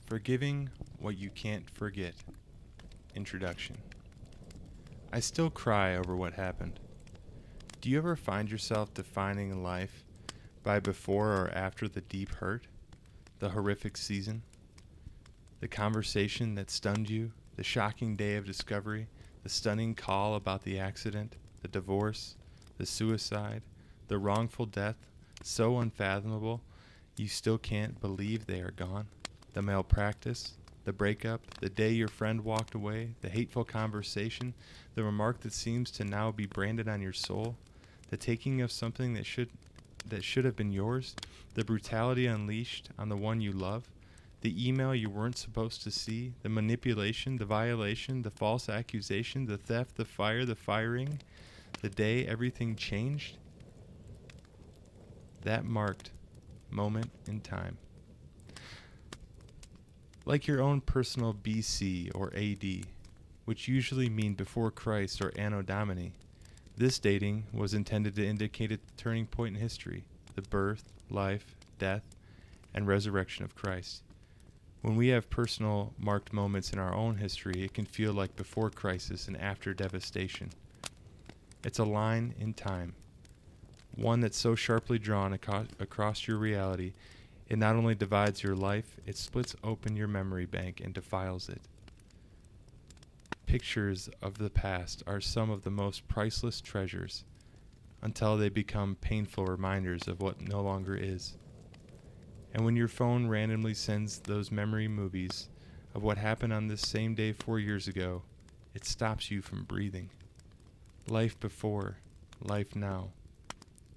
Forgiving What You Can't Forget. Introduction. I still cry over what happened. Do you ever find yourself defining life by before or after the deep hurt, the horrific season, the conversation that stunned you, the shocking day of discovery, the stunning call about the accident, the divorce, the suicide, the wrongful death, so unfathomable you still can't believe they are gone? The malpractice, the breakup, the day your friend walked away, the hateful conversation, the remark that seems to now be branded on your soul, the taking of something that should have been yours, the brutality unleashed on the one you love, the email you weren't supposed to see, the manipulation, the violation, the false accusation, the theft, the fire, the firing, the day everything changed. That marked moment in time. Like your own personal BC or AD, which usually mean before Christ or Anno Domini, this dating was intended to indicate a turning point in history, the birth, life, death, and resurrection of Christ. When we have personal marked moments in our own history, it can feel like before crisis and after devastation. It's a line in time, one that's so sharply drawn across your reality. It not only divides your life, it splits open your memory bank and defiles it. Pictures of the past are some of the most priceless treasures until they become painful reminders of what no longer is. And when your phone randomly sends those memory movies of what happened on this same day 4 years ago, it stops you from breathing. Life before, life now.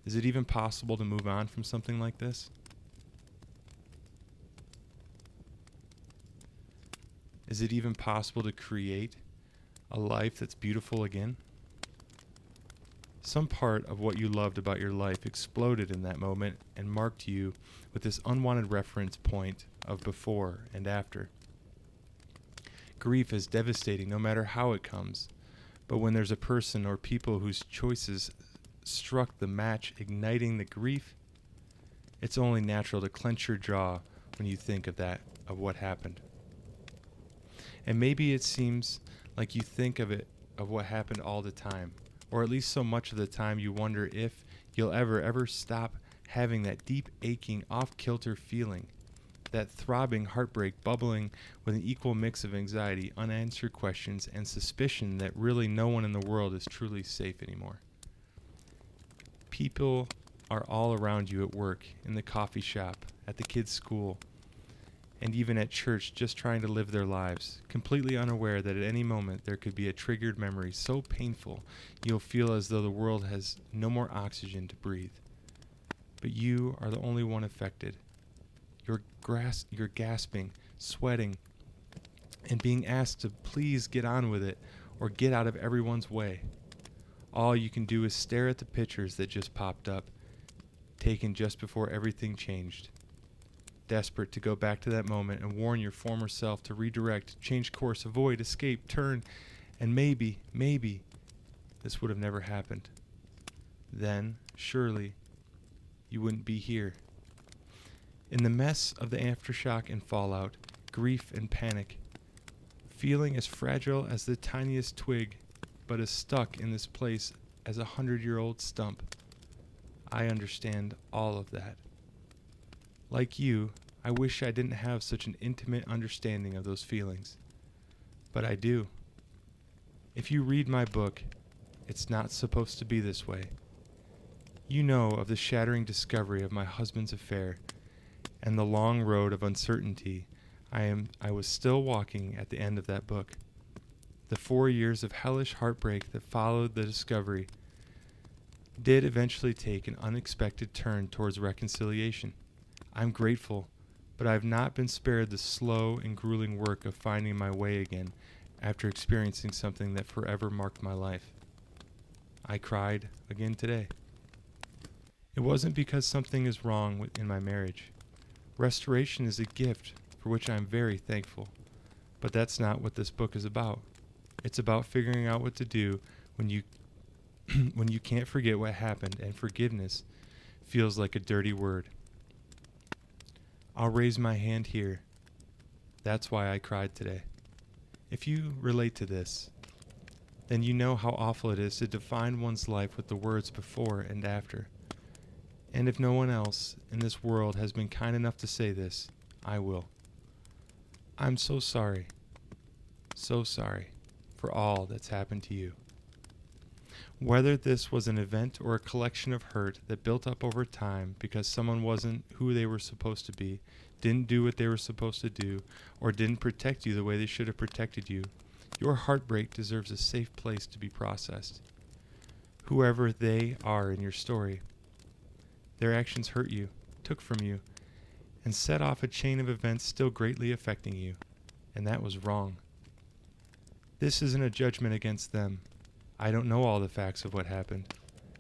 Is it even possible to move on from something like this? Is it even possible to create a life that's beautiful again? Some part of what you loved about your life exploded in that moment and marked you with this unwanted reference point of before and after. Grief is devastating no matter how it comes, but when there's a person or people whose choices struck the match igniting the grief, it's only natural to clench your jaw when you think of what happened. And maybe it seems like you think of what happened all the time, or at least so much of the time you wonder if you'll ever stop having that deep aching off-kilter feeling, that throbbing heartbreak bubbling with an equal mix of anxiety, unanswered questions, and suspicion that really no one in the world is truly safe anymore. People are all around you at work, in the coffee shop, at the kids' school, and even at church, just trying to live their lives, completely unaware that at any moment there could be a triggered memory so painful you'll feel as though the world has no more oxygen to breathe. But you are the only one affected. You're gasping, sweating, and being asked to please get on with it or get out of everyone's way. All you can do is stare at the pictures that just popped up, taken just before everything changed. Desperate to go back to that moment and warn your former self to redirect, change course, avoid, escape, turn, and maybe, this would have never happened. Then, surely, you wouldn't be here. In the mess of the aftershock and fallout, grief and panic, feeling as fragile as the tiniest twig, but as stuck in this place as a 100-year-old stump, I understand all of that. Like you, I wish I didn't have such an intimate understanding of those feelings. But I do. If you read my book, it's not supposed to be this way. You know of the shattering discovery of my husband's affair and the long road of uncertainty I was still walking at the end of that book. The 4 years of hellish heartbreak that followed the discovery did eventually take an unexpected turn towards reconciliation. I'm grateful, but I have not been spared the slow and grueling work of finding my way again after experiencing something that forever marked my life. I cried again today. It wasn't because something is wrong in my marriage. Restoration is a gift for which I am very thankful, but that's not what this book is about. It's about figuring out what to do when you when you can't forget what happened and forgiveness feels like a dirty word. I'll raise my hand here That's why I cried today. If you relate to this, then you know how awful it is to define one's life with the words before and after. And if no one else in this world has been kind enough to say this, I will. I'm so sorry for all that's happened to you. Whether this was an event or a collection of hurt that built up over time because someone wasn't who they were supposed to be, didn't do what they were supposed to do, or didn't protect you the way they should have protected you, your heartbreak deserves a safe place to be processed. Whoever they are in your story, their actions hurt you, took from you, and set off a chain of events still greatly affecting you, and that was wrong. This isn't a judgment against them. I don't know all the facts of what happened,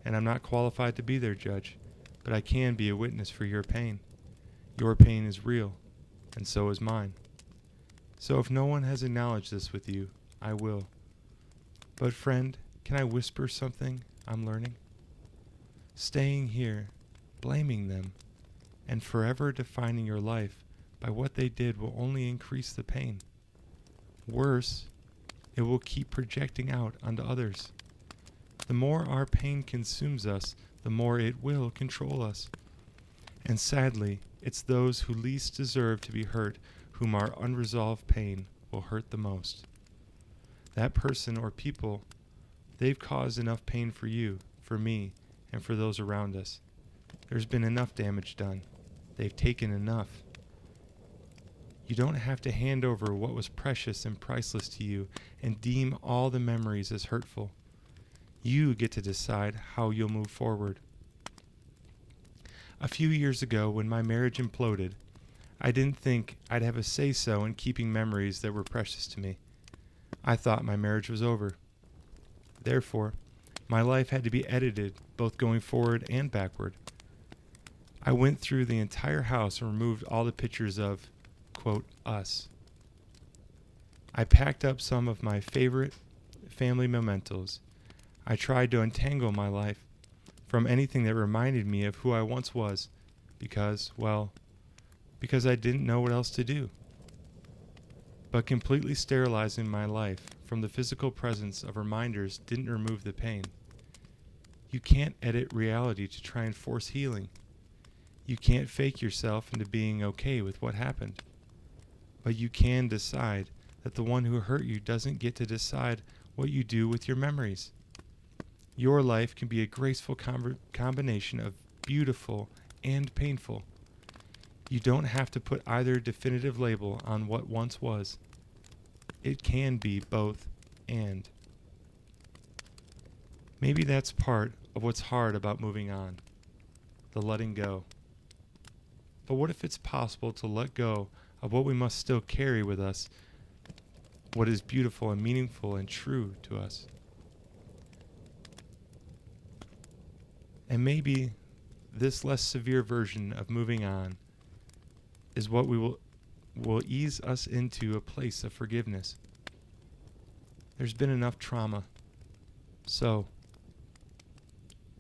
and I'm not qualified to be their judge, but I can be a witness for your pain. Your pain is real, and so is mine. So if no one has acknowledged this with you, I will. But friend, can I whisper something I'm learning? Staying here, blaming them, and forever defining your life by what they did will only increase the pain. Worse, it will keep projecting out onto others. The more our pain consumes us, the more it will control us. And sadly, it's those who least deserve to be hurt whom our unresolved pain will hurt the most. That person or people, they've caused enough pain for you, for me, and for those around us. There's been enough damage done. They've taken enough. You don't have to hand over what was precious and priceless to you and deem all the memories as hurtful. You get to decide how you'll move forward. A few years ago, when my marriage imploded, I didn't think I'd have a say-so in keeping memories that were precious to me. I thought my marriage was over. Therefore, my life had to be edited, both going forward and backward. I went through the entire house and removed all the pictures of, quote, us. I packed up some of my favorite family mementos. I tried to untangle my life from anything that reminded me of who I once was, because I didn't know what else to do. But completely sterilizing my life from the physical presence of reminders didn't remove the pain. You can't edit reality to try and force healing. You can't fake yourself into being okay with what happened. But you can decide that the one who hurt you doesn't get to decide what you do with your memories. Your life can be a graceful combination of beautiful and painful. You don't have to put either definitive label on what once was. It can be both and. Maybe that's part of what's hard about moving on, the letting go. But what if it's possible to let go of what we must still carry with us, what is beautiful and meaningful and true to us? And maybe this less severe version of moving on is what will ease us into a place of forgiveness. There's been enough trauma. So,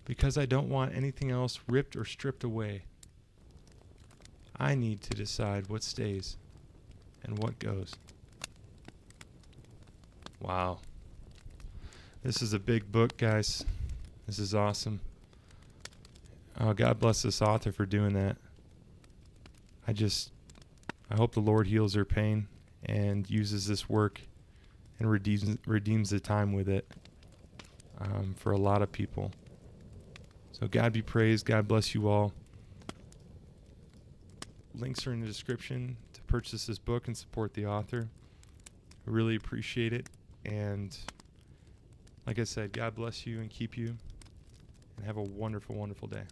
because I don't want anything else ripped or stripped away, I need to decide what stays and what goes. Wow. This is a big book, guys. This is awesome. Oh, God bless this author for doing that. I hope the Lord heals her pain and uses this work and redeems the time with it for a lot of people. So God be praised. God bless you all. Links are in the description to purchase this book and support the author. I really appreciate it. And like I said, God bless you and keep you. And have a wonderful, wonderful day.